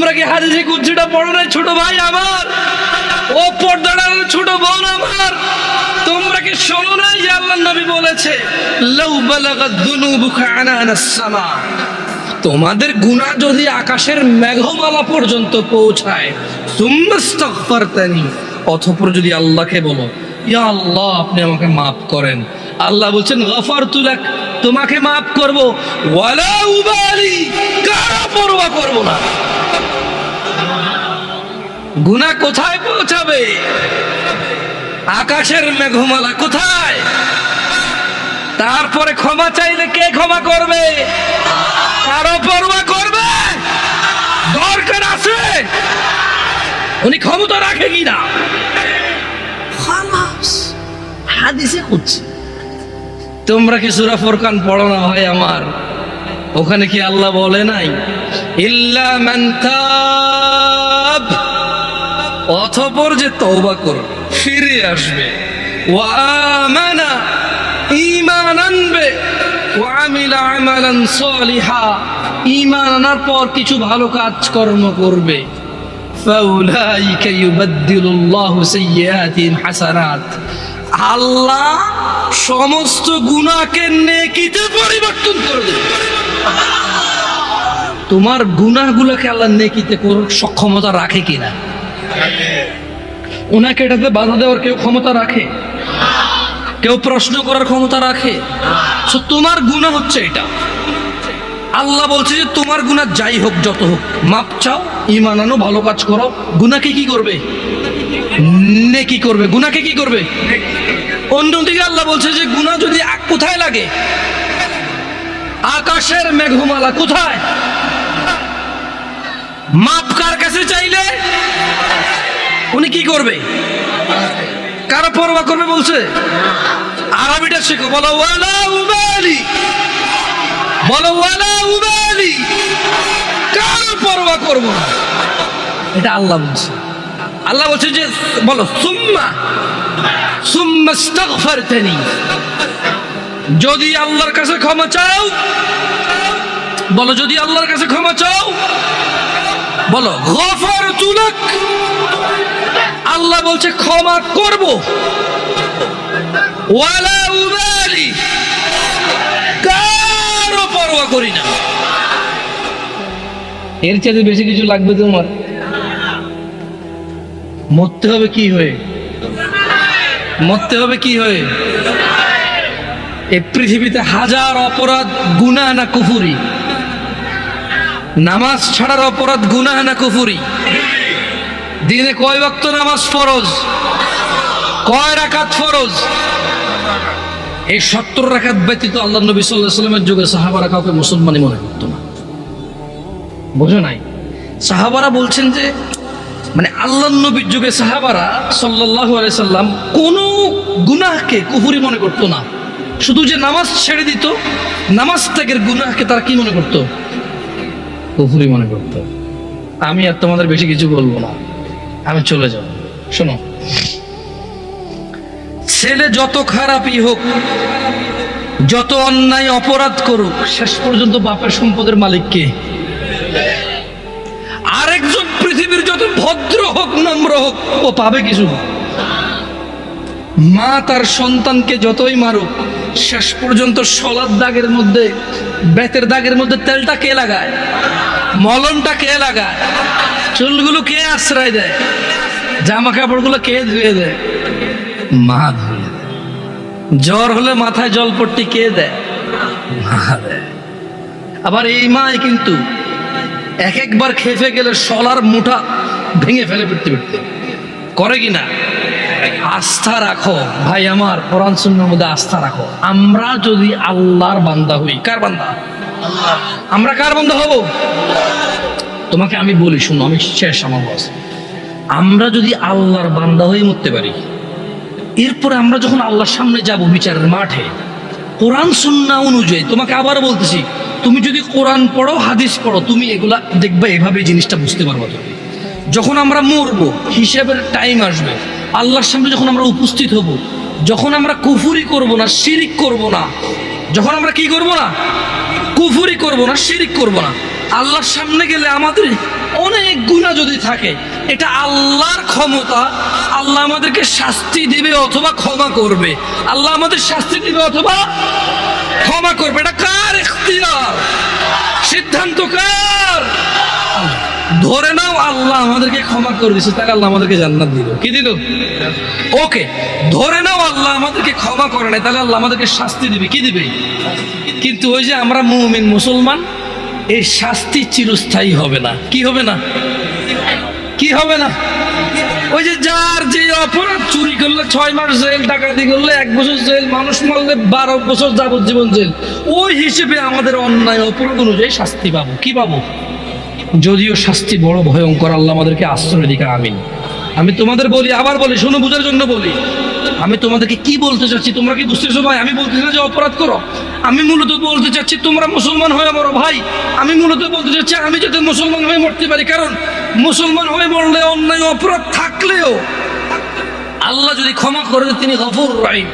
তোমরা কি হাদিসে কুদসিটা পড়ো না ছোট ভাই আমার, ও পর্দার ছোট বোন আমার, তোমরা কি শোনো না যে আল্লাহর নবী বলেছে লাউ বালাগাত যুনুবুকা আনানাস সামা, তোমাদের গুনাহ যদি আকাশের মেঘমালা পর্যন্ত পৌঁছায়, সুম্মাস্তাগফারতানি, অতঃপর যদি আল্লাহকে বলো ইয়া আল্লাহ আপনি আমাকে মাফ করেন, আল্লাহ বলছেন গফারতু লাক, তোমাকে মাফ করব, ওয়ালা উবালি, কারো পরোয়া করব না। গুনাহ কোথায় পৌঁছাবে? আকাশের মেঘমালা কোথায়? তারপরে ক্ষমা চাইলে কে ক্ষমা করবে? কারো পরোয়া করবে? দরকার আছে উনি ক্ষমতা রাখে কিনা। খালাস, হাদিসে কুদসি। তোমরা কি সূরা ফুরকান পড়ো না ভাই আমার? ওখানে কি আল্লাহ বলে নাই ইল্লা মান তাব, অতঃপর যে তওবা করবে, ফিরে আসবে, ওয়া আমানা, ঈমান আনবে, ওয়া আমিলা আমালান সালিহা, ঈমান আনার পর কিছু ভালো কাজ কর্ম করবে, ফাউলাইকা ইউবাদদিলুল্লাহু সাইয়্যাতিহিম হাসানাত, আল্লাহ সমস্ত গুনাহকে নেকিতে পরিবর্তন করে দেবে। তোমার গুনাহগুলোকে আল্লাহ নেকিতে করার সক্ষমতা রাখে কিনা? ওনাকে এটাতে বাধা দেওয়ার কেউ ক্ষমতা রাখে? কেউ প্রশ্ন করার ক্ষমতা রাখে? তোমার গুনাহ হচ্ছে এটা, আল্লাহ বলছে যে তোমার গুনাহ যাই হোক যত হোক, মাপ চাও, ঈমান আনো, ভালো কাজ করো, গুনাহকে কি করবে? নেকি করবে। গুনাহকে কি করবে? অন্যদিকে আল্লাহ বলছে যে গুনাহ যদি কোথায় লাগে? আকাশের মেঘমালা কোথায়? মাপ কার কাছে চাইলে উনি কি করবে? কারো পরোয়া করবে বলছে? আরবিটা শেখো, বলো ওয়ালা উবালি, বলো ওয়ালা উবালি, কারো পরোয়া করব না, এটা আল্লাহ বলছে। আল্লাহ বলছে যে বলো সুম্মাস্তাগফারতানি, যদি আল্লাহর কাছে ক্ষমা চাও, বলো যদি আল্লাহর কাছে ক্ষমা চাও, বলো গফারতু লাক, আল্লাহ বলছে ক্ষমা করব, ওয়ালা উবালি, কারো পরোয়া করি না। এর চেয়ে বেশি কিছু লাগবে তোমার? মরতে হবে কি হয়ে? মরতে হবে কি হয়ে? এই পৃথিবীতে হাজার অপরাধ, গুনাহ না কুফরি? নামাজ ছাড়ার অপরাধ গুনাহ না কুফরি? দিনে কয় ওয়াক্ত নামাজ ফরজ? কয় রাকাত ফরজ? এই 70 রাকাত ব্যতীত আল্লাহ নবী সাল্লাল্লাহু আলাইহি ওয়াসাল্লামের যুগে সাহাবারা কাউকে মুসলমানই মনে করতো না। বুঝো নাই? সাহাবারা বলছেন যে মানে আল্লাহ নবীর যুগে সাহাবারা সাল্লাল্লাহু আলাইহি সাল্লাম কোনো গুনাহকে কুফরি মনে করতো না, শুধু যে নামাজ ছেড়ে দিত, নামাজ ত্যাগের গুনাহকে তারা কি মনে করতো? কুফরি মনে করতো। আমি আর তোমাদের বেশি কিছু বলবো না, আমি চলে যাব। শোনো, ছেলে যত খারাপই হোক, যত অন্যায় অপরাধ করুক, শেষ পর্যন্ত বাপের সম্পদের মালিক কে? আরেকজন পৃথিবীর যত ভদ্র হোক, নম্র হোক, ও পাবে কিছু? মা তার সন্তানকে যতই মারুক, শেষ পর্যন্ত শলার দাগের মধ্যে, বেতের দাগের মধ্যে তেলটা কে লাগায়? মলমটা কে লাগায়? চুলগুলো কে আশ্রয় দেয়? জামা কাপড়গুলো কে ধুয়ে দেয়? মা ধুয়ে দেয়। জ্বর হলে মাথায় জলপট্টি কে দেয়? মা দেয়। আবার এই মাই কিন্তু এক একবার খেপে গেলে শলার মুঠা ভেঙে ফেলে পিটতে পিটতে, করে কিনা? আস্থা রাখো ভাই আমার, কোরআন সুন্নাহর মধ্যে আস্থা রাখো। আমরা যদি আল্লাহর বান্দা হই, কার বান্দা? আমরা কার বান্দা হব? তোমাকে আমি বলি, শুনো, আমি শেষ আমার বস। আমরা যদি আল্লাহর বান্দা হয়ে মরতে পারি, এরপরে আমরা যখন আল্লাহর সামনে যাব বিচারের মাঠে, কোরআন সুন্নাহ অনুযায়ী, তোমাকে আবার বলতেছি, তুমি যদি কোরআন পড়ো, হাদিস পড়ো, তুমি এগুলা দেখবে, এভাবে জিনিসটা বুঝতে পারবো। তুমি যখন আমরা মরবো, হিসাবের টাইম আসবে, আল্লাহর সামনে যখন আমরা উপস্থিত হব, যখন আমরা কুফরি করব না, শিরিক করব না, যখন আমরা কি করব না, কুফরি করব না, শিরিক করব না, আল্লাহর সামনে গেলে আমাদের অনেক অনেক গুনাহ যদি থাকে, এটা আল্লাহর ক্ষমতা। আল্লাহ আমাদেরকে শাস্তি দিবে অথবা ক্ষমা করবে, আল্লাহ আমাদের শাস্তি দিবে অথবা ক্ষমা করবে। এটা কার ইখতিয়ার? সিদ্ধান্ত কার? ধরে নাও আল্লাহ আমাদেরকে ক্ষমা করে দিয়েছে, তাহলে আল্লাহ আমাদেরকে জান্নাত দিল। কি দিল? ওকে। ধরে নাও আল্লাহ আমাদেরকে ক্ষমা করে নাই, তাহলে আল্লাহ আমাদেরকে শাস্তি দিবে। কি দিবে? কিন্তু ওই যে আমরা মুমিন মুসলমান, এই শাস্তি চিরস্থায়ী হবে না। কি হবে না? কি হবে না? ওই যে যার যে অপরাধ, চুরি করলে 6 মাস জেল, ডাকাতি করলে 1 বছর জেল, মানুষ মারলে 12 বছর যাবজ্জীবন জেল, ওই হিসেবে আমাদের অন্যায় অপরাধ অনুযায়ী শাস্তি পাবো। কি পাবো? যদিও শাস্তি বড় ভয়ঙ্কর, আল্লাহ আমাদেরকে আশ্রয় দিকে। আমিন। আমি তোমাদের বলি, আবার বলি, শোনো, বুঝার জন্য বলি। আমি তোমাদেরকে কি বলতে চাচ্ছি তোমরা কি বুঝতেছো ভাই? আমি বলতেছি না যে অপরাধ করো, আমি মূলত বলতে চাচ্ছি তোমরা মুসলমান হয়ে মরো ভাই। আমি মূলত বলতে চাচ্ছি আমি যাতে মুসলমান হয়ে মরতে পারি, কারণ মুসলমান হয়ে মরলে অন্যায় অপরাধ থাকলেও আল্লাহ যদি ক্ষমা করে তিনি গফুর রহিম,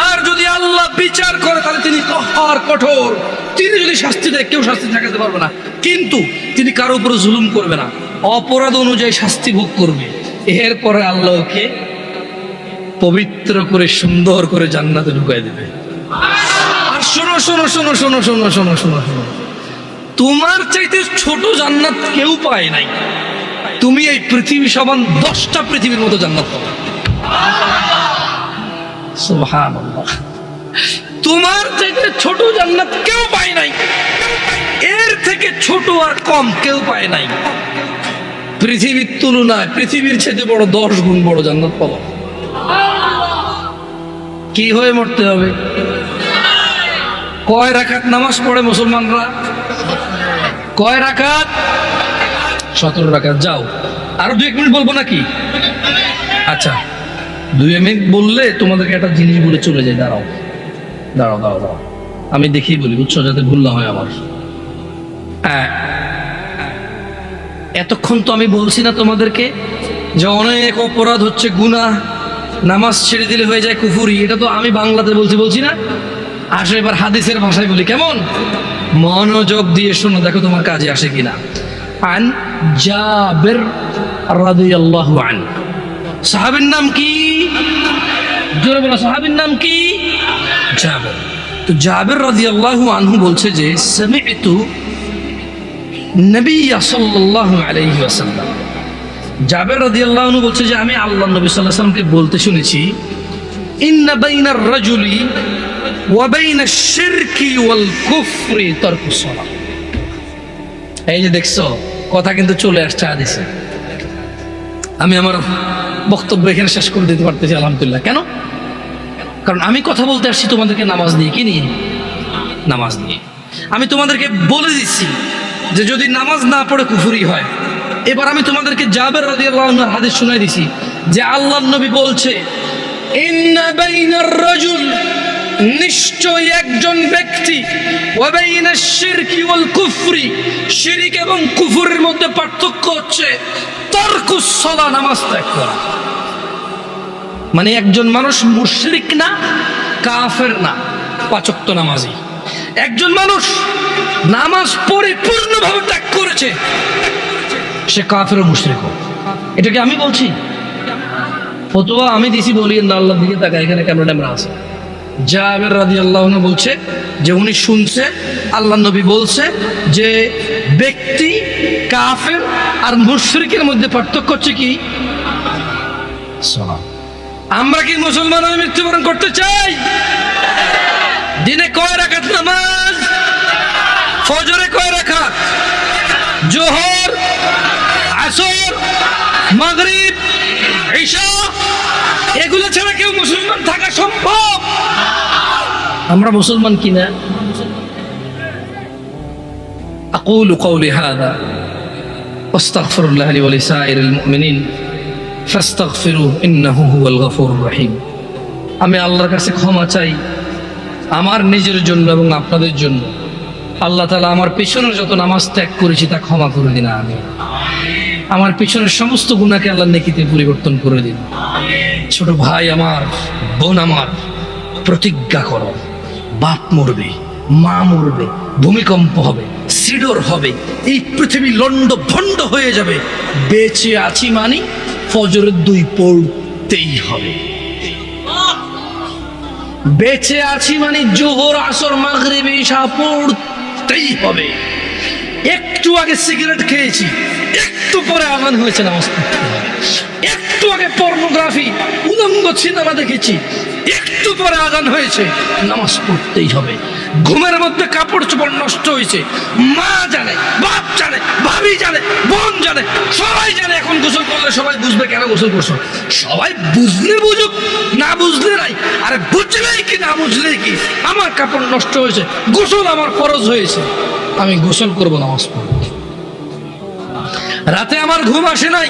আর যদি আল্লাহ বিচার করে তাহলে তিনি কঠোর কঠোর। তিনি যদি শাস্তি দেয় কেউ শাস্তি ঠেকাতে পারবে না, কিন্তু তিনি কারো উপরে জুলুম করবে না, অপরাধ অনুযায়ী শাস্তি ভোগ করবে। এরপরে আল্লাহকে পবিত্র করে সুন্দর করে জান্নাতে ঢুকাই দেবে। আর শোনো শোনো শোনো শোনো শোনো শোনো শোনো শোনো, তোমার চাইতে ছোট জান্নাত কেউ পায় নাই। তুমি এই পৃথিবী সমান 10টা পৃথিবীর মতো জান্নাত পাবে। সুবহানাল্লাহ। তোমার চাইতে ছোট জান্নাত কেউ পায় নাই, এর থেকে ছোট আর কম কেউ পায় নাই। পৃথিবীর তুলনায় পৃথিবীর চেয়ে বড় 10 গুণ বড় জান্নাত পাবো। কি হয়ে মরতে হবে? কয় রাকাত নামাজ পড়ে মুসলমানরা? কয় রাকাত? 17 রাকাত। যাও, আরো 2-1 মিনিট বলবো নাকি? আচ্ছা, 2 মিনিট বললে তোমাদেরকে একটা জিনিস বলে চলে যায়। দাঁড়াও দাঁড়াও দাঁড়াও দাঁড়াও, আমি দেখি বলি, বুঝছো, যাতে ভুল না হয় আমার। এতক্ষণ তো আমি বলছি না তোমাদেরকে যে অনেক অপরাধ হচ্ছে, গুনাহ, নামাজ ছেড়ে দিলে হয়ে যায় কুফরি। এটা তো আমি বাংলাতে বলছি না। আসলে এবার হাদিসের ভাষায় বলি, কেমন? মনোযোগ দিয়ে শোনো, দেখো তোমার কাজে আসে কিনা। আন জাবির রাদিয়াল্লাহু আনহু, সাহাবীর নাম কি? জোরে বলো, সাহাবীর নাম কি? জাবির। তো জাবির রাদিয়াল্লাহু আনহু বলছে যে সামি'তু নবী সাল্লাল্লাহু আলাইহি ওয়াসাল্লাম, জাবির রাদিয়াল্লাহু আনহু বলছে যে আমি আল্লাহর নবী সাল্লাল্লাহু আলাইহি ওয়াসাল্লামকে বলতে শুনেছি, ইন্না বাইনার রাজুলি ওয়া বাইনাশ শিরকি ওয়াল কুফরি তারকুস সালাহ। এই যে দেখছো, কথা কিন্তু চলে আসছে হাদিসে। আমি আমার বক্তব্য এখানে শেষ করে দিতে পারতেছি আলহামদুলিল্লাহ। কেন? কারণ আমি কথা বলতে আসছি তোমাদেরকে নামাজ নিয়ে। কি নিয়ে? নামাজ নিয়ে। আমি তোমাদেরকে বলে দিচ্ছি যে যদি নামাজ না পড়ে কুফরি হয়। এবার আমি তোমাদেরকে জাবের রাদিয়াল্লাহু আনহুর হাদিস শোনাই দিছি যে আল্লাহর নবী বলছে, ইন্না বাইনার রাজুল, নিশ্চয় একজন ব্যক্তি, ওয়া বাইনাশ শিরকি ওয়াল কুফরি, শিরক এবং কুফরের মধ্যে পার্থক্য হচ্ছে তারকুস সালাহ, নামাজ ত্যাগ করা। মানে একজন মানুষ মুশরিক না, কাফের না, 5 ওয়াক্ত নামাজি। একজন মানুষ নামাজ পরিপূর্ণভাবে ত্যাগ করেছে, সে কাফের ও মুশরিক। এটাকে আমি বলছি, ফতোয়া আমি দিছি, বলি না আল্লাহর দিকে তাকা, এখানে ক্যামেরা আছে। জাবের রাদিয়াল্লাহু আনহু বলছে যে উনি শুনছে আল্লাহর নবী বলছে যে ব্যক্তি কাফের আর মুশরিকের মধ্যে পার্থক্য হচ্ছে কি? সালাত। আমরা কি মুসলমান হয়ে মৃত্যুবরণ করতে চাই? দিনে কয় রাকাত নামাজ? ফজরে কয় রাকাত? জোহর, আসর, মাগরিব, ঈশা, এগুলো ছাড়া কেউ মুসলমান থাকা সম্ভব? আমরা মুসলমান কিনা? আকুলু কওলি হাযা ওয়াস্তাগফিরুল্লাহ লি ওয়া লিসাইরিল মুমিনিন ফাস্তাগফিরুহু ইন্নাহু হুয়াল গফুরুর রহিম। আমি আল্লাহর কাছে ক্ষমা চাই আমার নিজের জন্য এবং আপনাদের জন্য। আল্লাহ তাআলা আমার পিছনের যত নামাজ ত্যাগ করেছি তা ক্ষমা করে দিন। আমি আমার পিছনের সমস্ত গুনাহকে আল্লাহর নেকিতে পরিবর্তন করে দিন। ছোট ভাই আমার, বোন আমার, প্রতিজ্ঞা করো, বাপ মরবে, মা মরবে, ভূমিকম্প হবে, সিডর হবে, এই পৃথিবী লন্ড ভন্ড হয়ে যাবে। বেঁচে আছি মানে ফজরের 2 পড়তেই হবে। বেঁচে আছি মানে জোহর আসর মাগরিব ইশা পড়তেই হবে। একটু আগে সিগারেট খেয়েছি, একটু পরে আজান হয়েছে, নামাজ পড়তে হবে। একটু আগে পর্নোগ্রাফি উলঙ্গ সিনেমা দেখেছি, একটু পরে আজান হয়েছে, নামাজ পড়তেই হবে। ঘুমের মধ্যে কাপড় চোপড় নষ্ট হয়েছে, মা জানে, বাপ জানে, ভাবি জানে, বোন জানে, সবাই জানে। এখন গোসল করলে সবাই বুঝবে কেন গোসল করছো। সবাই বুঝলে বুঝুক, না বুঝলে নাই। আরে বুঝলেই কি না বুঝলেই কি, আমার কাপড় নষ্ট হয়েছে, গোসল আমার ফরজ হয়েছে, আমি গোসল করবো, নামাজ পড়বো। রাতে আমার ঘুম আসে নাই,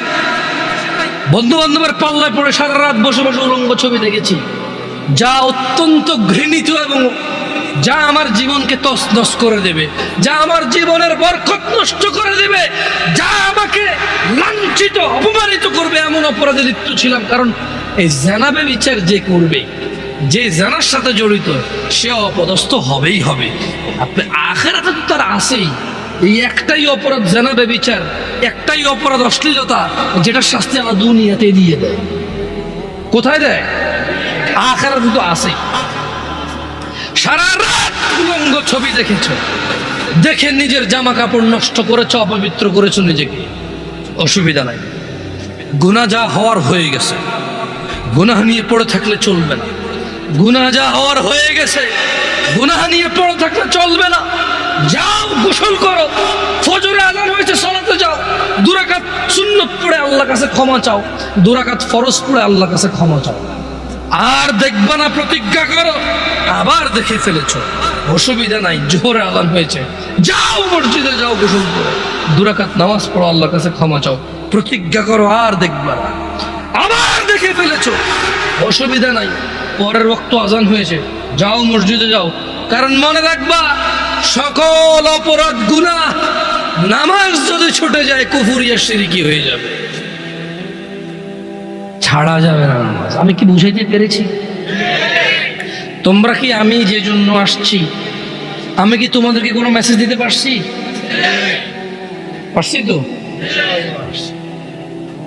বন্ধু বান্ধবের পাল্লায় পড়ে সারা রাত বসে বসে উলঙ্গ ছবি দেখেছি, যা অত্যন্ত ঘৃণিত এবং যা আমার জীবনকে তছনছ করে দেবে, যা আমার জীবনের বরকত নষ্ট করে দেবে, যা আমাকে লাঞ্ছিত অপমানিত করবে, এমন অপরাধে লিপ্ত ছিলাম। কারণ এই জানাবে বিচার যে করবে, যে জানার সাথে জড়িত, সে অপদস্থ হবেই হবে। আপনি আখিরাতে তো তার আছেই। এই একটাই অপরাধ জানাবে বিচার, একটাই অপরাধ অশ্লীলতা, যেটা শাস্তি আল্লাহ দুনিয়াতে দিয়ে দেয়। কোথায় দেয়? আখিরাতে তো আছেই। সারা রাত উলঙ্গ ছবি দেখেছো, দেখে নিজের জামা কাপড় নষ্ট করেছো, অপবিত্র করেছো নিজেকে, অসুবিধা নাই। গুনাহ যা হওয়ার হয়ে গেছে, গুনাহ নিয়ে পড়ে থাকলে চলবে না। গুনাহ যা হওয়ার হয়ে গেছে, গুনাহ নিয়ে পড়ে থাকলে চলবে না। যাও গোসল করো, ফজরে আযান হয়েছে, সালাতে যাও, 2 রাকাত সুন্নত পড়ে আল্লাহর কাছে ক্ষমা চাও, 2 রাকাত ফরজ পড়ে আল্লাহর কাছে ক্ষমা চাও। আর দেখবা না, প্রতিজ্ঞা করো। আবার দেখে ফেলেছো, অসুবিধা নাই, জোহরে আযান হয়েছে, যাও মসজিদে যাও, গোসল করো, 2 রাকাত নামাজ পড়ো, আল্লাহর কাছে ক্ষমা চাও, প্রতিজ্ঞা করো, আর দেখবা না। আবার দেখে ফেলেছো, অসুবিধা নাই, পরের ওয়াক্ত আযান হয়েছে, যাও মসজিদে যাও। কারণ মনে রাখবা, সকল অপরাধ গুনাহ, নামাজ যদি ছুটে যায় কুফরিয়া শিরকি হয়ে যাবে, ছাড়া যাবে না নামাজ। আমি কি বুঝাইতে পেরেছি? তোমরা কি, আমি যে জন্য আসছি, আমি কি তোমাদেরকে কোনো মেসেজ দিতে পারছি? পারছি তো?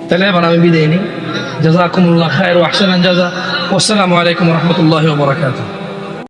তাহলে এবার আমি বিদায় নিই। জাযাকুমুল্লাহ খায়র ওয়া আহসানাল জাযা। ওয়াসসালামু আলাইকুম ওয়া রাহমাতুল্লাহি ওয়া বারাকাতুহু।